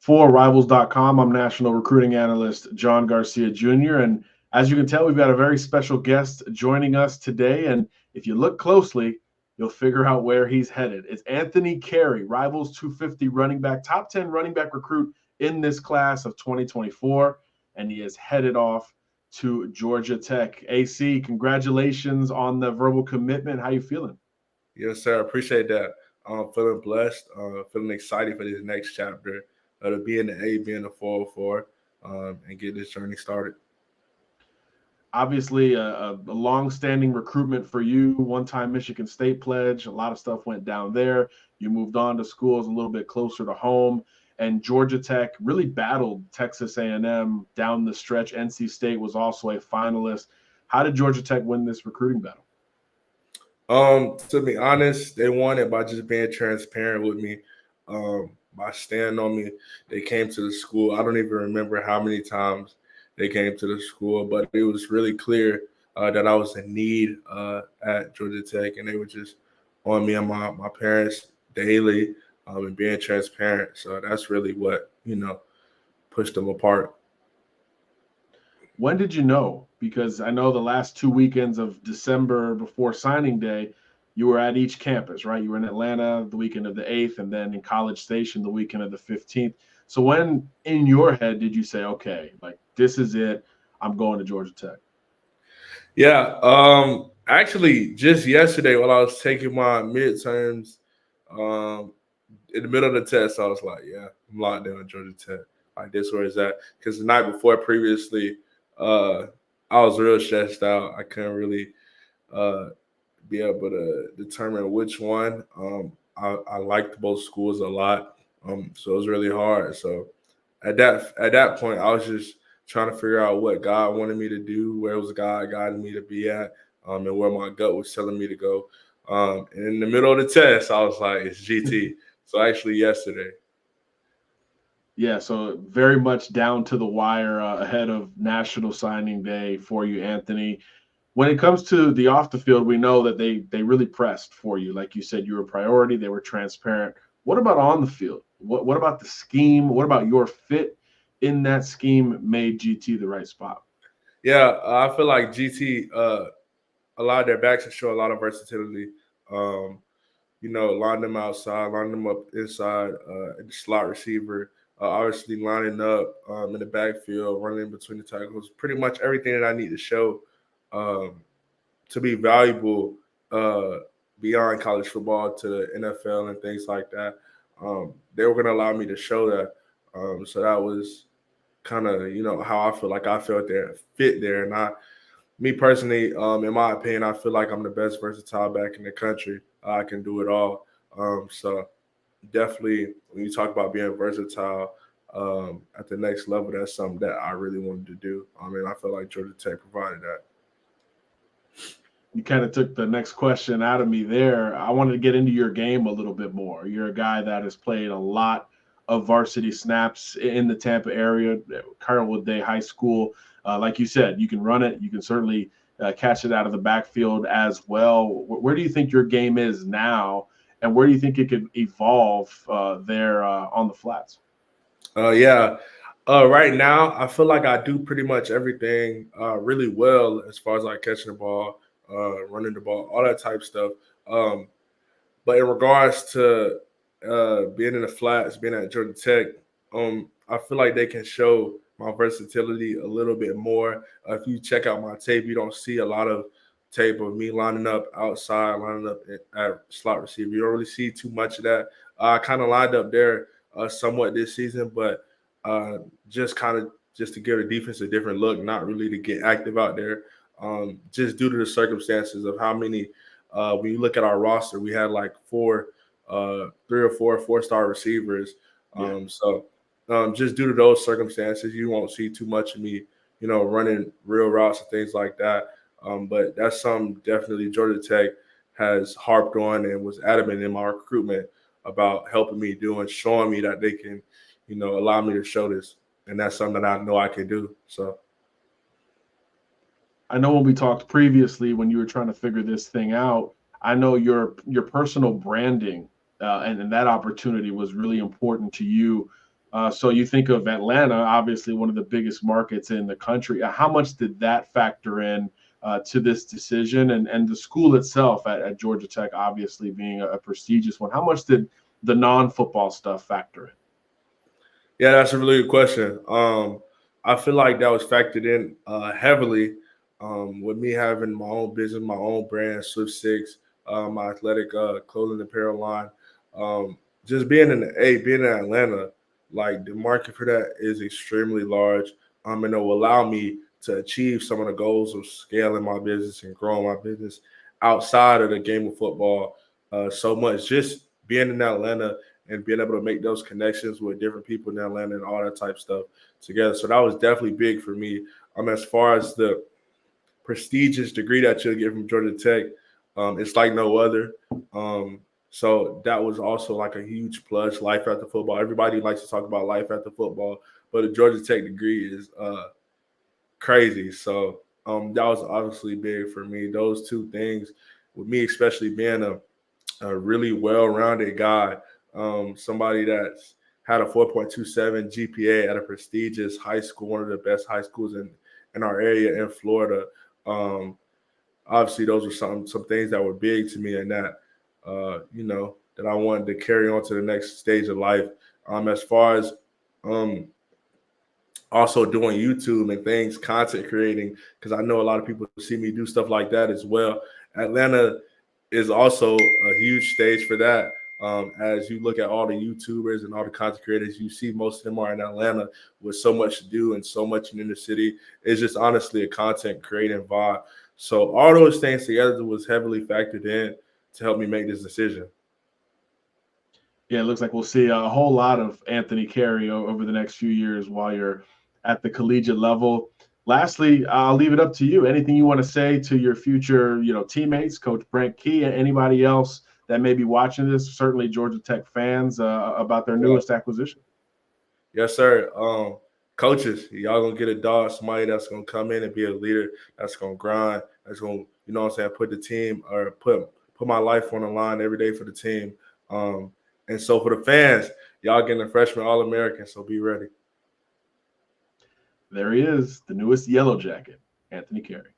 For Rivals.com, I'm National Recruiting Analyst John Garcia Jr. And as you can tell, we've got a very special guest joining us today. And if you look closely, you'll figure out where he's headed. It's Anthony Carrie, Rivals 250 running back, top 10 running back recruit in this class of 2024. And he is headed off to Georgia Tech. AC, congratulations on the verbal commitment. How you feeling? Yes, sir. Appreciate that. I'm feeling blessed, feeling excited for this next chapter to be in the A, be in the 404, and get this journey started. Obviously a long-standing recruitment for you, one-time Michigan State pledge. A lot of stuff went down there. You moved on to schools a little bit closer to home, and Georgia Tech really battled Texas A&M down the stretch. NC State was also a finalist. How did Georgia Tech win this recruiting battle? To be honest, they won it by just being transparent with me, by staying on me. They came to the school. I don't even remember how many times they came to the school, but it was really clear that I was in need at Georgia Tech, and they were just on me and my parents daily, and being transparent. So that's really what pushed them apart. When did you know? Because I know the last 2 weekends of December before signing day, you were at each campus, right? You were in Atlanta the weekend of the 8th, and then in College Station the weekend of the 15th. So when in your head did you say, okay, like this is it, I'm going to Georgia Tech? Yeah, actually, just yesterday while I was taking my midterms, um, in the middle of the test, I was like, "Yeah, I'm locked in on Georgia Tech. Like this, where is that?" Because the night before, previously, uh, I was real stressed out. I couldn't really uh, be able to determine which one. I liked both schools a lot, so it was really hard. So at that point, I was just trying to figure out what God wanted me to do, where was God guiding me to be at, and where my gut was telling me to go. And in the middle of the test, I was like, "It's GT." So actually, yesterday. Yeah, so very much down to the wire ahead of National Signing Day for you, Anthony. When it comes to the off the field, we know that they really pressed for you. Like you said, you were a priority. They were transparent. What about on the field? What about the scheme? What about your fit in that scheme made GT the right spot? Yeah, I feel like GT. A lot of their backs show a lot of versatility. Um, line them outside, line them up inside, the slot receiver, obviously lining up in the backfield, running in between the tackles, pretty much everything that I need to show um, to be valuable uh, beyond college football to the NFL and things like that. They were going to allow me to show that. So that was kind of, how I feel like I felt there, fit there. And me personally, in my opinion, I feel like I'm the best versatile back in the country. I can do it all. So definitely, when you talk about being versatile at the next level, that's something that I really wanted to do. I mean, I feel like Georgia Tech provided that. You kind of took the next question out of me there. I wanted to get into your game a little bit more. You're a guy that has played a lot of varsity snaps in the Tampa area, Carrollwood Day High School. Like you said, you can run it. You can certainly catch it out of the backfield as well. Where do you think your game is now, and where do you think it could evolve there on the flats? Yeah. Right now, I feel like I do pretty much everything really well as far as like catching the ball, running the ball, all that type stuff. Um, But in regards to being in the flats, being at Georgia Tech, I feel like they can show my versatility a little bit more. If you check out my tape, you don't see a lot of tape of me lining up outside, lining up at slot receiver. You don't really see too much of that. I kind of lined up there somewhat this season, but uh, just kind of just to give the defense a different look, not really to get active out there. Just due to the circumstances of how many when you look at our roster, we had like three or four four-star receivers. Yeah. Just due to those circumstances, you won't see too much of me, running real routes and things like that. But that's something definitely Georgia Tech has harped on and was adamant in my recruitment about helping me do and showing me that they can, allow me to show this. And that's something that I know I can do. So I know when we talked previously when you were trying to figure this thing out, I know your personal branding and that opportunity was really important to you. So you think of Atlanta, obviously one of the biggest markets in the country. How much did that factor in to this decision, and the school itself at Georgia Tech, obviously being a prestigious one? How much did the non-football stuff factor in? Yeah, that's a really good question. I feel like that was factored in heavily with me having my own business, my own brand, Swift Six, my athletic clothing apparel line. Just being in Atlanta, like the market for that is extremely large. And it will allow me to achieve some of the goals of scaling my business and growing my business outside of the game of football so much. Just being in Atlanta and being able to make those connections with different people in Atlanta and all that type of stuff together. So that was definitely big for me. As far as the prestigious degree that you'll get from Georgia Tech, it's like no other. So that was also like a huge plus. Life after football. Everybody likes to talk about life after football, but a Georgia Tech degree is crazy. So that was obviously big for me. Those two things, with me especially being a really well-rounded guy, somebody that's had a 4.27 GPA at a prestigious high school, one of the best high schools in our area in Florida. Um, Obviously, those were some things that were big to me, and that that I wanted to carry on to the next stage of life. As far as um, also doing YouTube and things, content creating, because I know a lot of people see me do stuff like that as well. Atlanta is also a huge stage for that. As you look at all the YouTubers and all the content creators, you see most of them are in Atlanta with so much to do and so much in the city. It's just honestly a content creating vibe. So all those things together was heavily factored in to help me make this decision. Yeah, it looks like we'll see a whole lot of Anthony Carrie over the next few years while you're at the collegiate level. Lastly, I'll leave it up to you. Anything you want to say to your future, teammates, Coach Brent Key, and anybody else that may be watching this? Certainly, Georgia Tech fans about their Yeah. newest acquisition. Yes, sir. Coaches, y'all gonna get a dog, somebody that's gonna come in and be a leader, that's gonna grind, that's gonna, put the team or put my life on the line every day for the team. Um, and so for the fans, y'all getting a freshman All American, so be ready. There he is, the newest Yellow Jacket, Anthony Carrie.